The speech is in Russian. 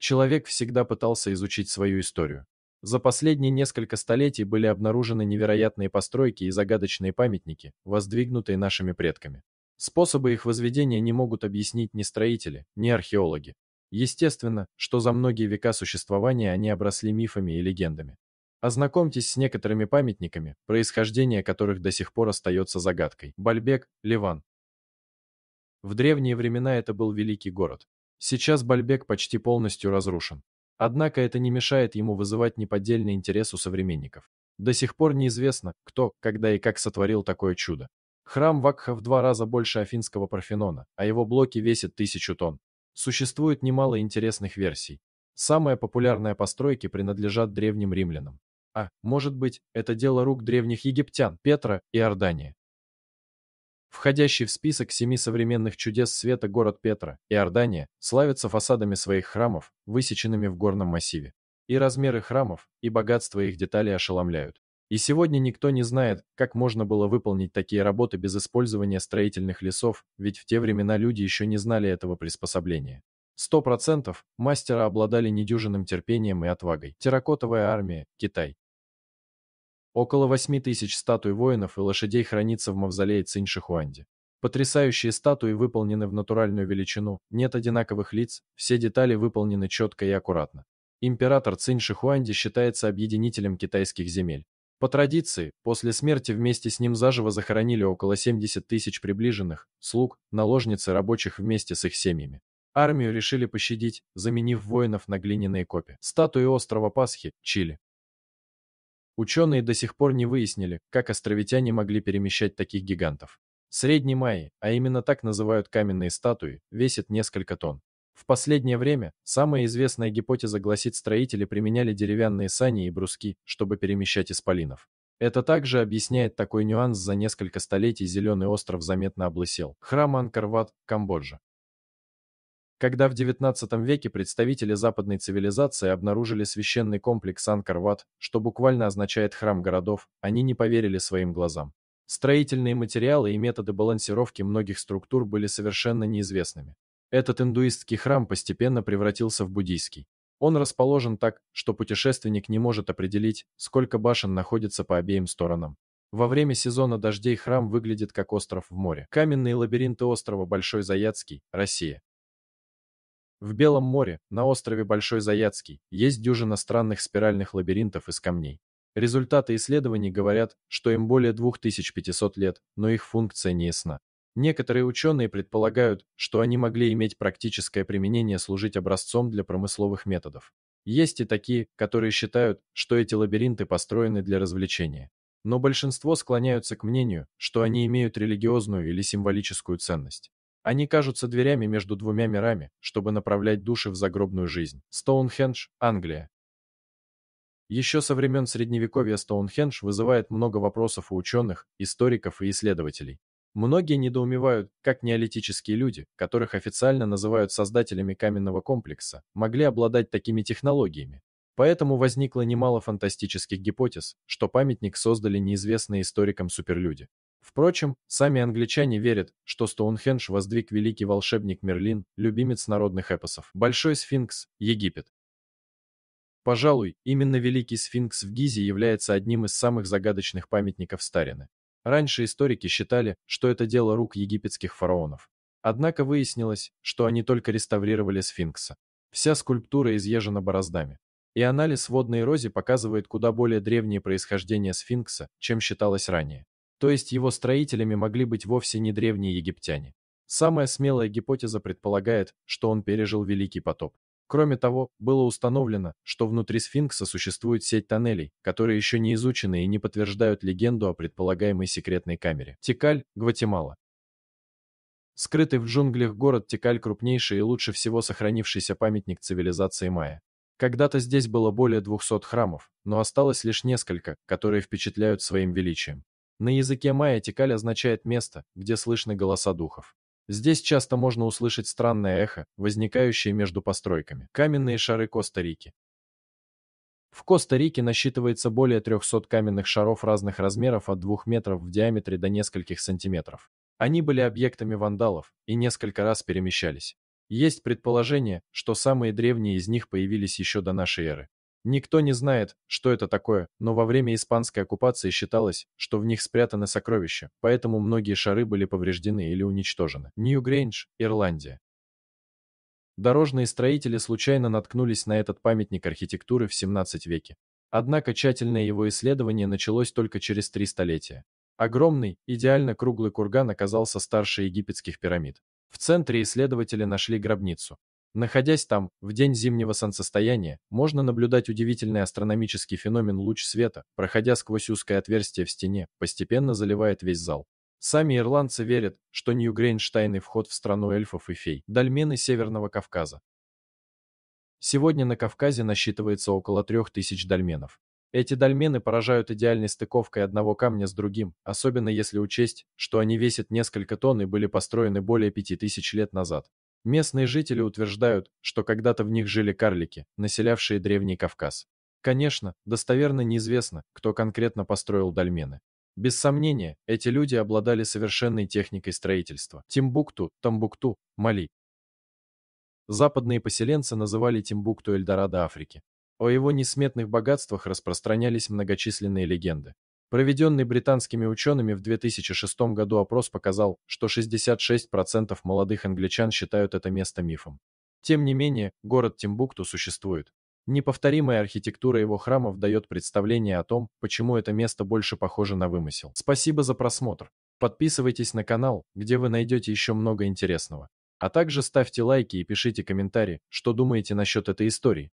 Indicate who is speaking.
Speaker 1: Человек всегда пытался изучить свою историю. За последние несколько столетий были обнаружены невероятные постройки и загадочные памятники, воздвигнутые нашими предками. Способы их возведения не могут объяснить ни строители, ни археологи. Естественно, что за многие века существования они обросли мифами и легендами. Ознакомьтесь с некоторыми памятниками, происхождение которых до сих пор остается загадкой. Бальбек, Ливан. В древние времена это был великий город. Сейчас Бальбек почти полностью разрушен. Однако это не мешает ему вызывать неподдельный интерес у современников. До сих пор неизвестно, кто, когда и как сотворил такое чудо. Храм Вакха в 2 раза больше Афинского Парфенона, а его блоки весят 1000 тонн. Существует немало интересных версий. Самые популярные постройки принадлежат древним римлянам. А, может быть, это дело рук древних египтян, Петра и Иордания. Входящий в список 7 современных чудес света город Петра, Иордания, славится фасадами своих храмов, высеченными в горном массиве. И размеры храмов, и богатство их деталей ошеломляют. И сегодня никто не знает, как можно было выполнить такие работы без использования строительных лесов, ведь в те времена люди еще не знали этого приспособления. 100% мастера обладали недюжинным терпением и отвагой. Терракотовая армия, Китай. Около 8000 статуй воинов и лошадей хранится в мавзолее Цинь-Шихуанди. Потрясающие статуи выполнены в натуральную величину, нет одинаковых лиц, все детали выполнены четко и аккуратно. Император Цинь-Шихуанди считается объединителем китайских земель. По традиции, после смерти вместе с ним заживо захоронили около 70 тысяч приближенных, слуг, наложниц и рабочих вместе с их семьями. Армию решили пощадить, заменив воинов на глиняные копи. Статуи острова Пасхи, Чили. Ученые до сих пор не выяснили, как островитяне могли перемещать таких гигантов. Средний Майи, а именно так называют каменные статуи, весит несколько тонн. В последнее время самая известная гипотеза гласит, строители применяли деревянные сани и бруски, чтобы перемещать исполинов. Это также объясняет такой нюанс: за несколько столетий Зеленый остров заметно облысел. Храм Анкор-Ват, Камбоджа. Когда в XIX веке представители западной цивилизации обнаружили священный комплекс Анкор-Ват, что буквально означает «храм городов», они не поверили своим глазам. Строительные материалы и методы балансировки многих структур были совершенно неизвестными. Этот индуистский храм постепенно превратился в буддийский. Он расположен так, что путешественник не может определить, сколько башен находится по обеим сторонам. Во время сезона дождей храм выглядит как остров в море. Каменные лабиринты острова Большой Заяцкий, Россия. В Белом море, на острове Большой Заяцкий, есть дюжина странных спиральных лабиринтов из камней. Результаты исследований говорят, что им более 2500 лет, но их функция не ясна. Некоторые ученые предполагают, что они могли иметь практическое применение, служить образцом для промысловых методов. Есть и такие, которые считают, что эти лабиринты построены для развлечения. Но большинство склоняются к мнению, что они имеют религиозную или символическую ценность. Они кажутся дверями между двумя мирами, чтобы направлять души в загробную жизнь. Стоунхендж, Англия. Еще со времен Средневековья Стоунхендж вызывает много вопросов у ученых, историков и исследователей. Многие недоумевают, как неолитические люди, которых официально называют создателями каменного комплекса, могли обладать такими технологиями. Поэтому возникло немало фантастических гипотез, что памятник создали неизвестные историкам суперлюди. Впрочем, сами англичане верят, что Стоунхендж воздвиг великий волшебник Мерлин, любимец народных эпосов. Большой сфинкс, Египет. Пожалуй, именно Великий сфинкс в Гизе является одним из самых загадочных памятников старины. Раньше историки считали, что это дело рук египетских фараонов. Однако выяснилось, что они только реставрировали сфинкса. Вся скульптура изъезжена бороздами. И анализ водной эрозии показывает куда более древнее происхождение сфинкса, чем считалось ранее. То есть его строителями могли быть вовсе не древние египтяне. Самая смелая гипотеза предполагает, что он пережил Великий потоп. Кроме того, было установлено, что внутри сфинкса существует сеть тоннелей, которые еще не изучены и не подтверждают легенду о предполагаемой секретной камере. Тикаль, Гватемала. Скрытый в джунглях город Тикаль — крупнейший и лучше всего сохранившийся памятник цивилизации майя. Когда-то здесь было более 200 храмов, но осталось лишь несколько, которые впечатляют своим величием. На языке майя Тикаль означает место, где слышны голоса духов. Здесь часто можно услышать странное эхо, возникающее между постройками. Каменные шары Коста-Рики. В Коста-Рике насчитывается более 300 каменных шаров разных размеров от 2 метров в диаметре до нескольких сантиметров. Они были объектами вандалов и несколько раз перемещались. Есть предположение, что самые древние из них появились еще до нашей эры. Никто не знает, что это такое, но во время испанской оккупации считалось, что в них спрятаны сокровища, поэтому многие шары были повреждены или уничтожены. Нью-Грейндж, Ирландия. Дорожные строители случайно наткнулись на этот памятник архитектуры в 17 веке. Однако тщательное его исследование началось только через 3 столетия. Огромный, идеально круглый курган оказался старше египетских пирамид. В центре исследователи нашли гробницу. Находясь там, в день зимнего солнцестояния, можно наблюдать удивительный астрономический феномен луч света, проходя сквозь узкое отверстие в стене, постепенно заливает весь зал. Сами ирландцы верят, что Нью-Грейндж – тайный вход в страну эльфов и фей, дольмены Северного Кавказа. Сегодня на Кавказе насчитывается около 3000 дольменов. Эти дольмены поражают идеальной стыковкой одного камня с другим, особенно если учесть, что они весят несколько тонн и были построены более 5000 лет назад. Местные жители утверждают, что когда-то в них жили карлики, населявшие Древний Кавказ. Конечно, достоверно неизвестно, кто конкретно построил дольмены. Без сомнения, эти люди обладали совершенной техникой строительства. Тимбукту, Томбукту, Мали. Западные поселенцы называли Тимбукту Эльдорадо Африки. О его несметных богатствах распространялись многочисленные легенды. Проведенный британскими учеными в 2006 году опрос показал, что 66% молодых англичан считают это место мифом. Тем не менее, город Тимбукту существует. Неповторимая архитектура его храмов дает представление о том, почему это место больше похоже на вымысел. Спасибо за просмотр. Подписывайтесь на канал, где вы найдете еще много интересного. А также ставьте лайки и пишите комментарии, что думаете насчет этой истории.